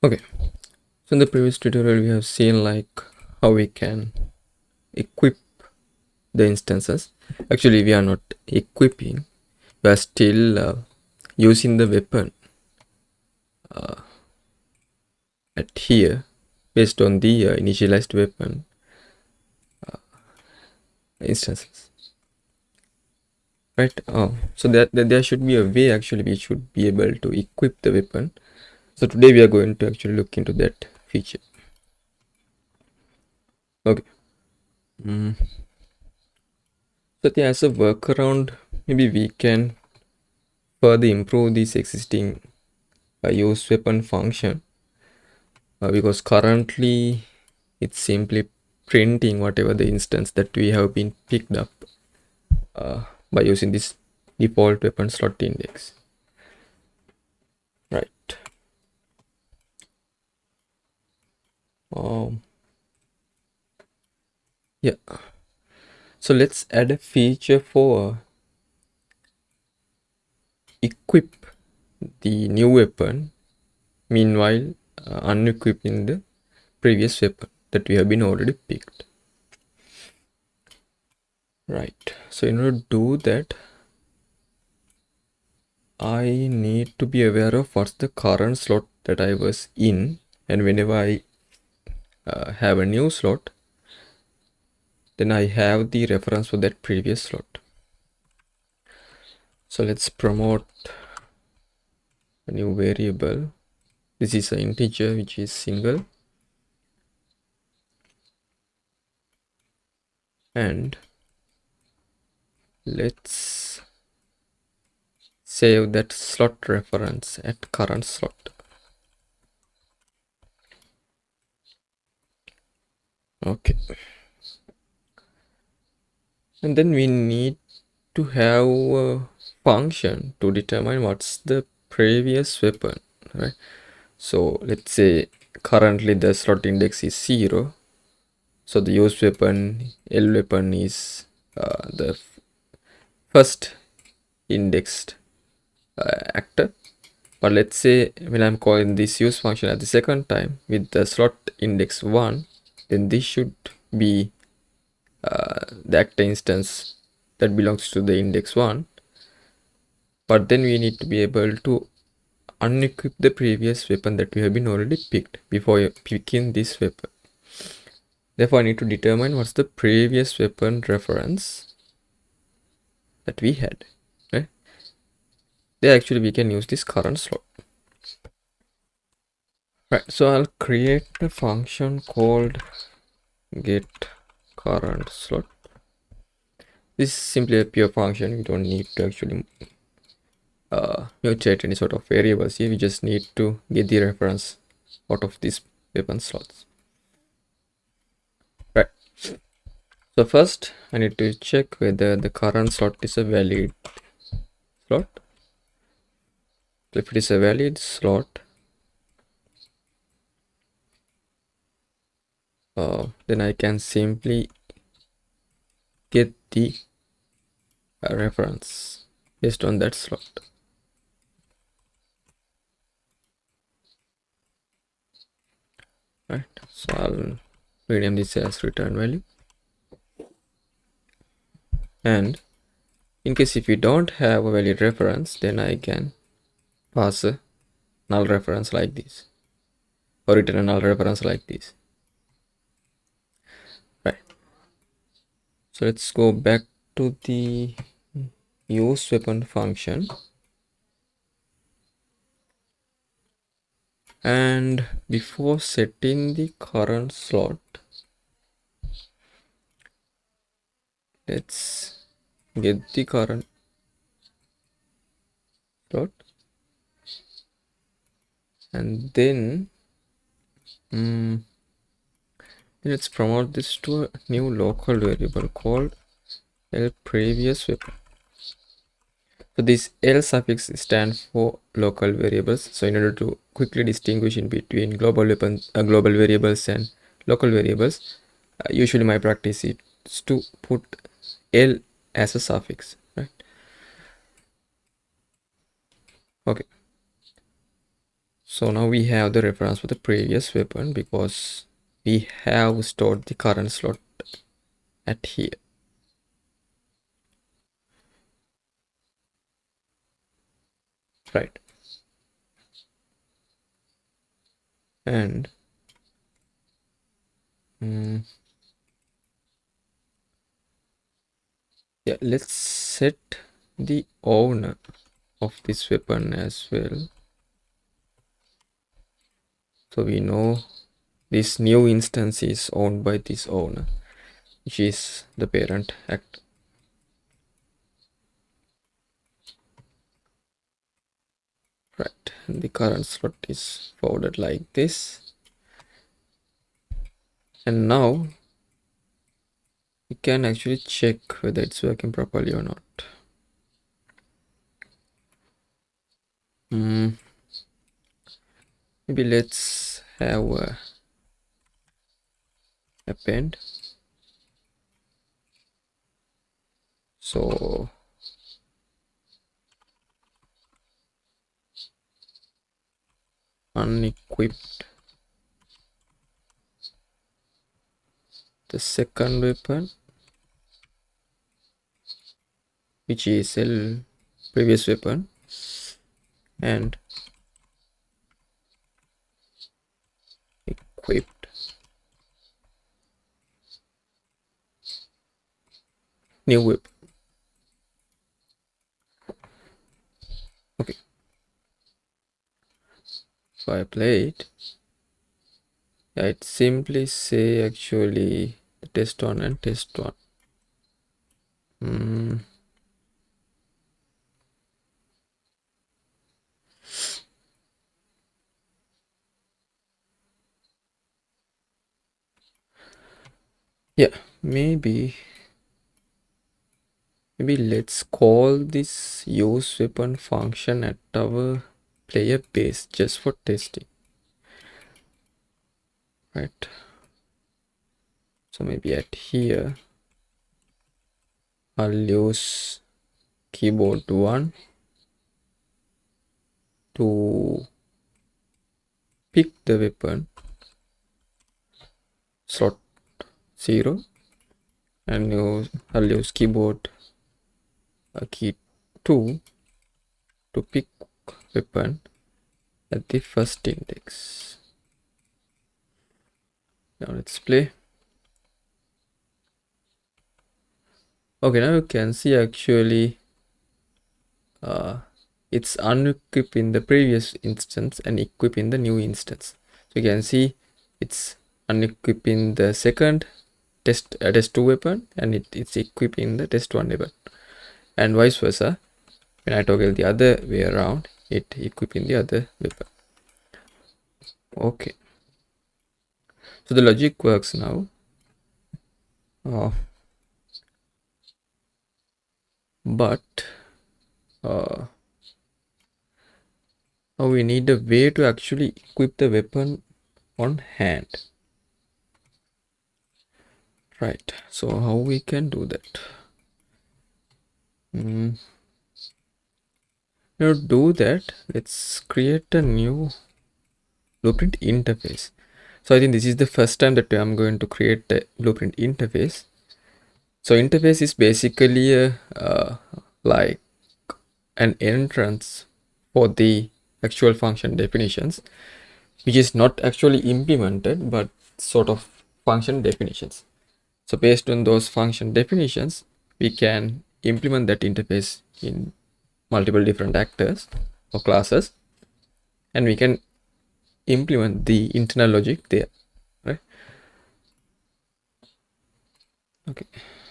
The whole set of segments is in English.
Okay, so in the previous tutorial we have seen like how we can equip the instances. Actually we are not equipping, we are still using the weapon at here based on the initialized weapon instances, right? So that there should be a way actually we should be able to equip the weapon. So today we are going to actually look into that feature. Okay. mm. So as a workaround, maybe we can further improve this existing use weapon function, because currently it's simply printing whatever the instance that we have been picked up by using this default weapon slot index, right? um yeah, so let's add a feature for equip the new weapon, meanwhile unequipping the previous weapon that we have been already picked, right? So in order to do that, I need to be aware of what's the current slot that I was in, and whenever I have a new slot, then I have the reference for that previous slot. So let's promote a new variable. This is an integer which is single, and let's save that slot reference at current slot. Okay, and then we need to have a function to determine what's the previous weapon, right? So let's say currently the slot index is 0, so the use weapon L weapon is the first indexed actor. But let's say when I'm calling this use function at the second time with the slot index 1, then this should be the actor instance that belongs to the index 1. But then we need to be able to unequip the previous weapon that we have been already picked before picking this weapon. Therefore I need to determine what's the previous weapon reference that we had, right? There actually we can use this current slot, right? So I'll create a function called get current slot. This is simply a pure function. We don't need to actually mutate any sort of variables here. We just need to get the reference out of these weapon slots, right? So first I need to check whether the current slot is a valid slot. So if it is a valid slot, then I can simply get the reference based on that slot, right? So I'll rename this as return value, and in case if you don't have a valid reference, then I can pass a null reference like this, or return a null reference like this, right? So let's go back to the use weapon function, and before setting the current slot, let's get the current slot, and then let's promote this to a new local variable called L previous weapon. So this L suffix stands for local variables. So in order to quickly distinguish in between global variables and local variables, usually my practice is to put L as a suffix, right? Okay. So now we have the reference for the previous weapon because we have stored the current slot at here. Right. And yeah, let's set the owner of this weapon as well. So we know this new instance is owned by this owner, which is the parent act. Right, and the current slot is forwarded like this. And now we can actually check whether it's working properly or not. Maybe let's have a append. So unequipped the second weapon, which is a previous weapon, and equipped new weapon. Okay, so I play it. Yeah, it simply say actually the test one and test one. Yeah, maybe let's call this use weapon function at our player base just for testing. Right. So maybe at here I'll use keyboard 1 to pick the weapon, slot 0, and I'll use keyboard key 2 to pick weapon at the first index. Now let's play. Okay, now you can see actually it's unequip in the previous instance and equip in the new instance. So you can see it's unequip in the second test 2 weapon, and it's equipping the test 1 weapon, and vice versa. When I toggle the other way around, it equipping the other weapon. Okay, so the logic works now. But we need a way to actually equip the weapon on hand. Right, so how we can do that? To do that, let's create a new blueprint interface. So I think this is the first time that I'm going to create a blueprint interface. So interface is basically a like an entrance for the actual function definitions, which is not actually implemented but sort of function definitions. So based on those function definitions, we can implement that interface in multiple different actors or classes, and we can implement the internal logic there, right? Okay,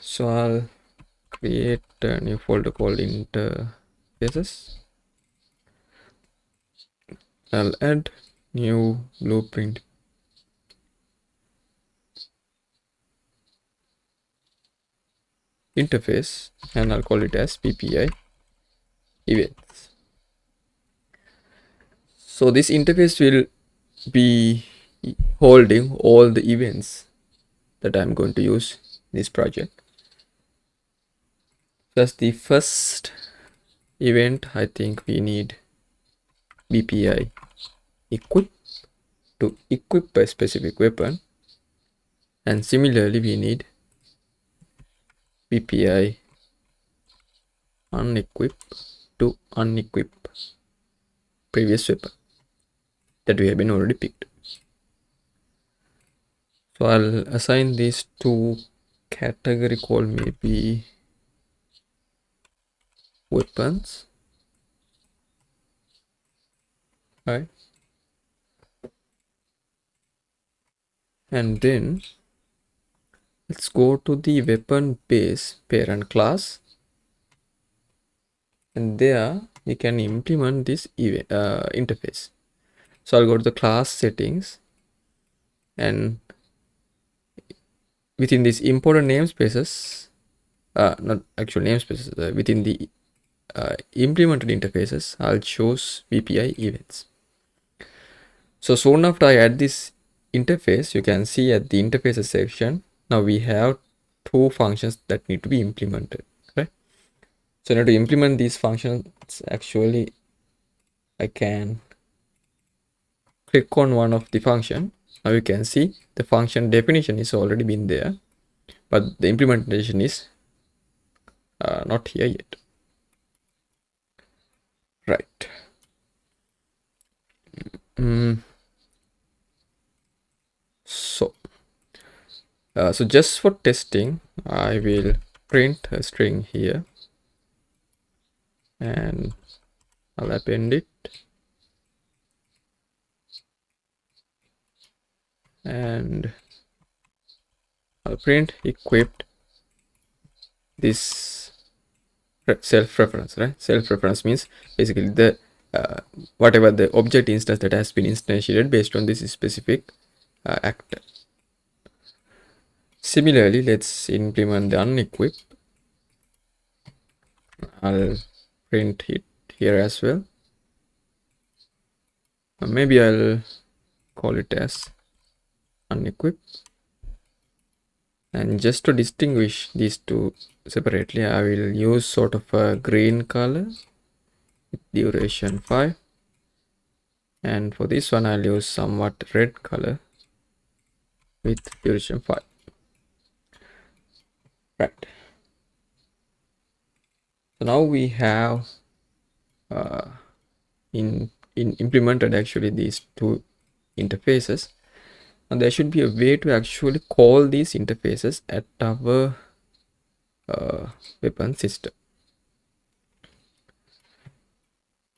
so I'll create a new folder called interfaces. I'll add new blueprint interface, and I'll call it as PPI events. So this interface will be holding all the events that I'm going to use in this project. Plus the first event, I think we need BPI equip to equip a specific weapon, and similarly we need BPI unequip to unequip previous weapon that we have been already picked. So I'll assign these to category called maybe weapons, right? And then let's go to the weapon base parent class, and there we can implement this interface. So I'll go to the class settings, and within these important namespaces, not actual namespaces, within the implemented interfaces, I'll choose VPI events. So soon after I add this interface, you can see at the interfaces section, now we have two functions that need to be implemented, right? So in order to implement these functions, actually I can click on one of the function. Now you can see the function definition is already been there, but the implementation is not here yet, right? So so just for testing, I will print a string here and I'll append it, and I'll print equipped this self-reference, right? Self-reference means basically the whatever the object instance that has been instantiated based on this specific actor. Similarly, let's implement the unequip. I'll print it here as well. Maybe I'll call it as unequip. And just to distinguish these two separately, I will use sort of a green color with duration 5. And for this one, I'll use somewhat red color with duration 5. Right. So now we have implemented actually these two interfaces, and there should be a way to actually call these interfaces at our weapon system,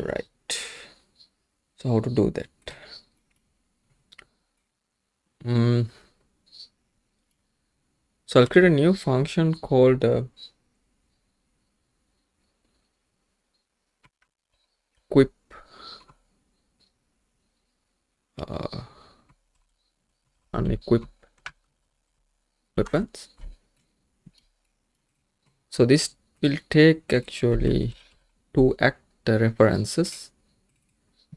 right? So how to do that? So I'll create a new function called equip unequip weapons. So this will take actually two actor references.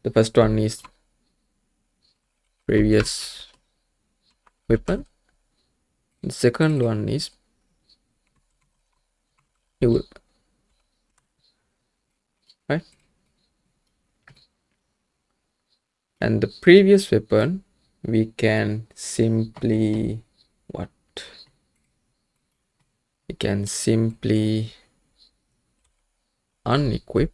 The first one is previous weapon. The second one is new weapon, right? And the previous weapon we can simply unequip.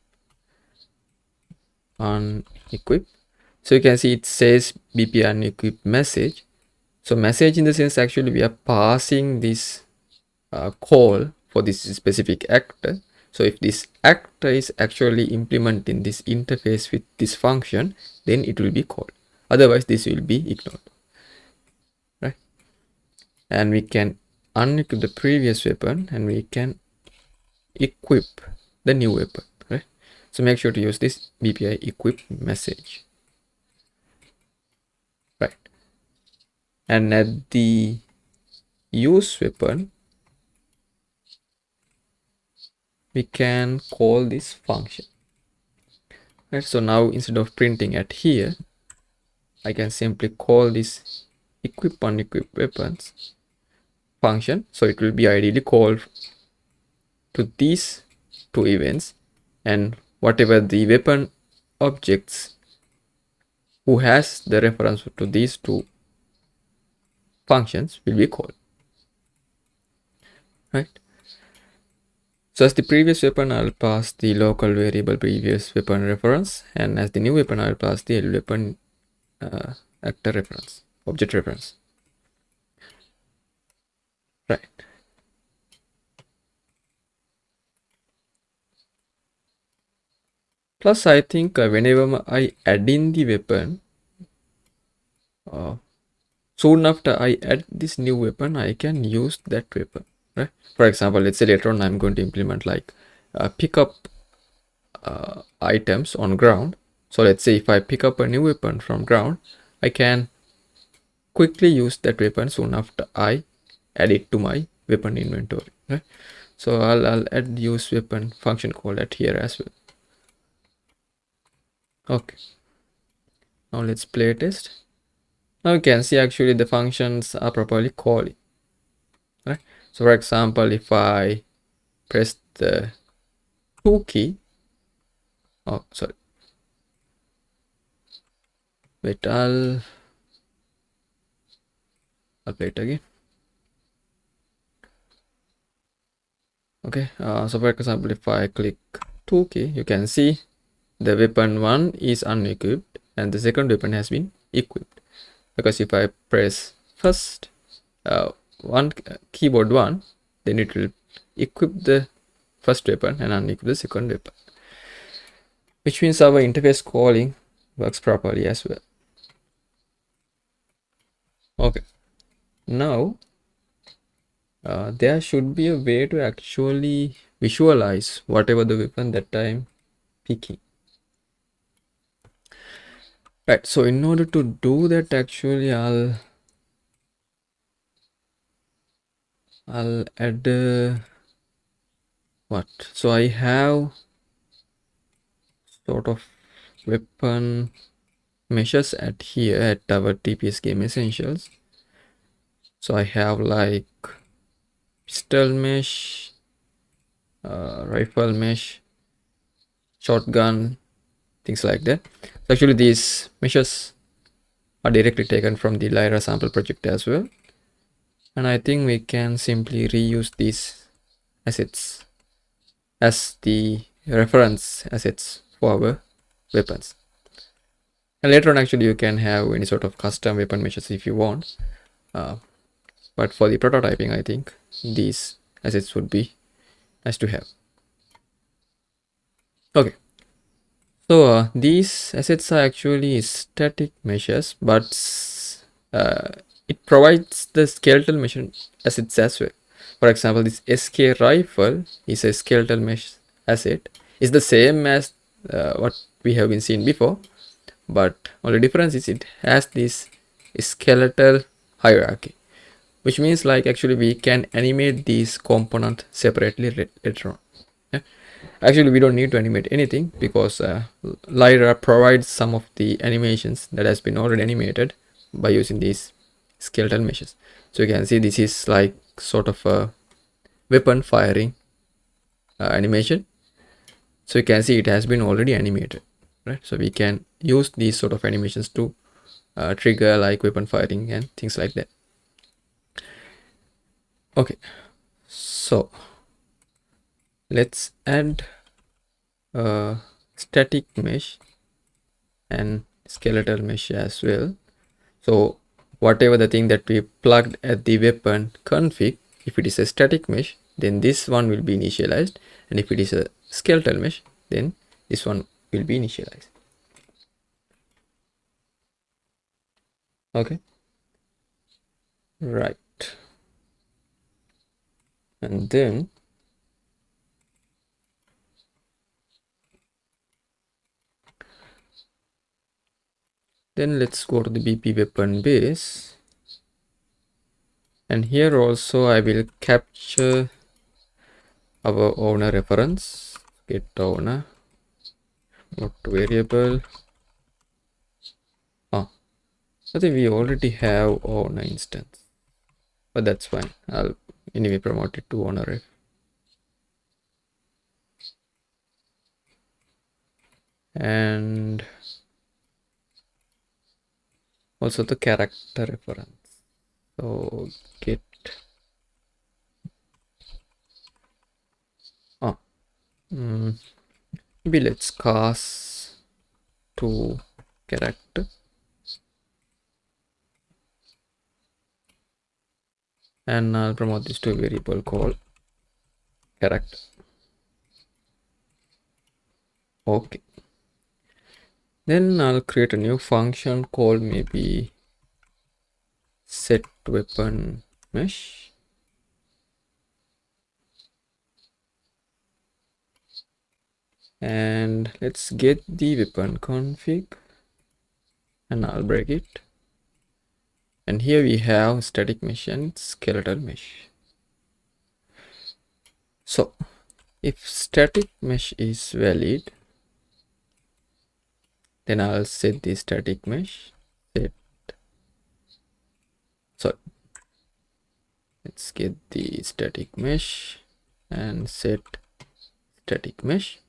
So you can see it says BP unequip message. So message in the sense actually we are passing this call for this specific actor. So if this actor is actually implementing this interface with this function, then it will be called. Otherwise, this will be ignored, right? And we can unequip the previous weapon and we can equip the new weapon, right? So make sure to use this BPI equip message, right? And at the use weapon, we can call this function, right? So now instead of printing at here, I can simply call this equip unequip weapons function. So it will be ideally called to these two events, and whatever the weapon objects who has the reference to these two functions will be called, right? So as the previous weapon, I'll pass the local variable previous weapon reference, and as the new weapon, I'll pass the weapon actor reference, object reference, right? Plus, I think whenever I add in the weapon, soon after I add this new weapon, I can use that weapon, right? For example, let's say later on I'm going to implement like pick up items on ground. So let's say if I pick up a new weapon from ground, I can quickly use that weapon soon after I add it to my weapon inventory, right? So I'll add use weapon function call at here as well. Okay, now let's play test. Now you can see actually the functions are properly called, right? So for example, if I press the 2 key, oh sorry, wait, I'll play it again. Okay, so for example, if I click 2 key, you can see the weapon 1 is unequipped and the second weapon has been equipped, because if I press first one keyboard 1, then it will equip the first weapon and unequip the second weapon, which means our interface calling works properly as well. Okay, now there should be a way to actually visualize whatever the weapon that I'm picking. Right, so in order to do that, actually I'll add what? So I have sort of weapon meshes at here at our TPS game essentials. So I have like pistol mesh, rifle mesh, shotgun, things like that. So actually these meshes are directly taken from the Lyra sample project as well, and I think we can simply reuse these assets as the reference assets for our weapons. And later on actually you can have any sort of custom weapon meshes if you want, but for the prototyping I think these assets would be nice to have. Okay, so these assets are actually static meshes, but uh, it provides the skeletal mesh assets as well. For example, this SK rifle is a skeletal mesh asset. It's the same as what we have been seen before, but only difference is it has this skeletal hierarchy, which means like actually we can animate these components separately later on. Yeah? Actually we don't need to animate anything because Lyra provides some of the animations that has been already animated by using these skeletal meshes. So you can see this is like sort of a weapon firing animation. So you can see it has been already animated, right? So we can use these sort of animations to trigger like weapon firing and things like that. Okay, so let's add a static mesh and skeletal mesh as well. So whatever the thing that we plugged at the weapon config, if it is a static mesh, then this one will be initialized, and if it is a skeletal mesh, then this one will be initialized. Okay, right, and then let's go to the BP weapon base, and here also I will capture our owner reference, get owner, not variable. I think we already have owner instance, but that's fine. I'll anyway promote it to owner ref. And also the character reference. So get ah, maybe let's cast to character, and I'll promote this to a variable called character. Okay, then I'll create a new function called maybe set weapon mesh, and let's get the weapon config, and I'll break it. And here we have static mesh and skeletal mesh. So if static mesh is valid, then I'll set the static mesh. Let's get the static mesh and set static mesh,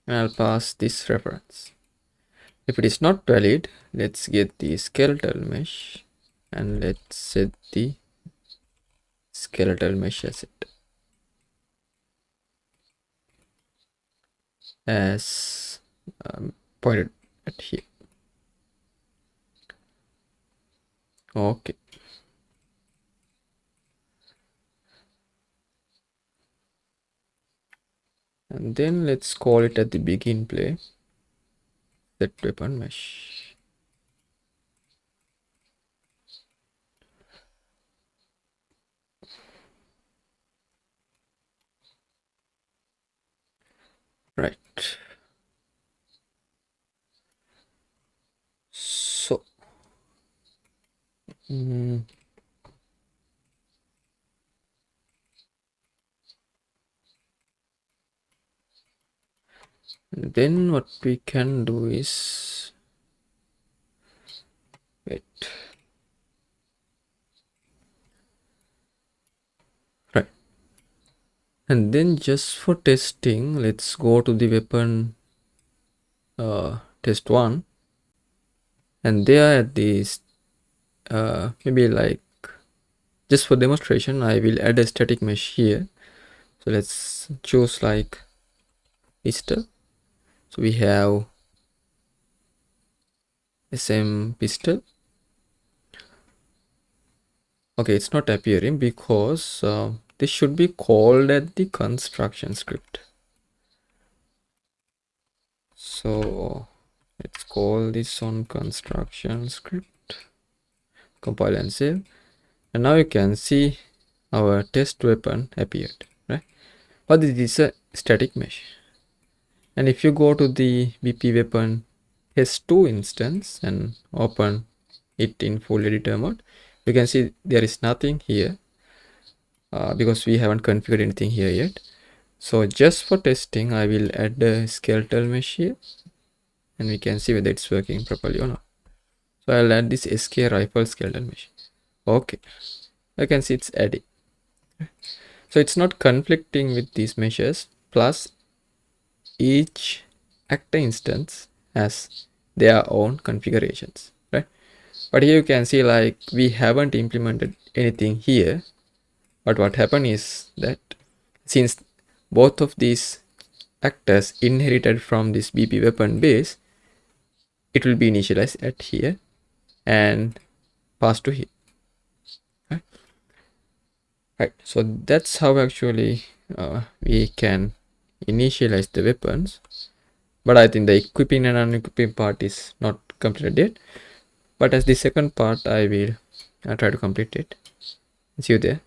and I'll pass this reference. If it is not valid, let's get the skeletal mesh and let's set the skeletal mesh asset as pointed at here. Okay. And then let's call it at the begin play, set weapon mesh. Right. So then what we can do is wait. Right. And then just for testing, let's go to the weapon test 1, and there at this maybe like just for demonstration I will add a static mesh here. So let's choose like pistol. So we have SM pistol. Okay, it's not appearing because this should be called at the construction script. So let's call this on construction script, compile and save, and now you can see our test weapon appeared, right? But this is a static mesh. And if you go to the BP weapon test2 instance and open it in full editor mode, you can see there is nothing here because we haven't configured anything here yet. So just for testing, I will add a skeletal mesh here, and we can see whether it's working properly or not. So I'll add this SK rifle skeletal mesh. Okay, I can see it's adding. So it's not conflicting with these meshes, plus each actor instance has their own configurations, right? But here you can see like we haven't implemented anything here, but what happened is that since both of these actors inherited from this BP weapon base, it will be initialized at here and passed to here, right? So that's how actually we can initialize the weapons. But I think the equipping and unequipping part is not completed yet. But as the second part, I will try to complete it. See you there.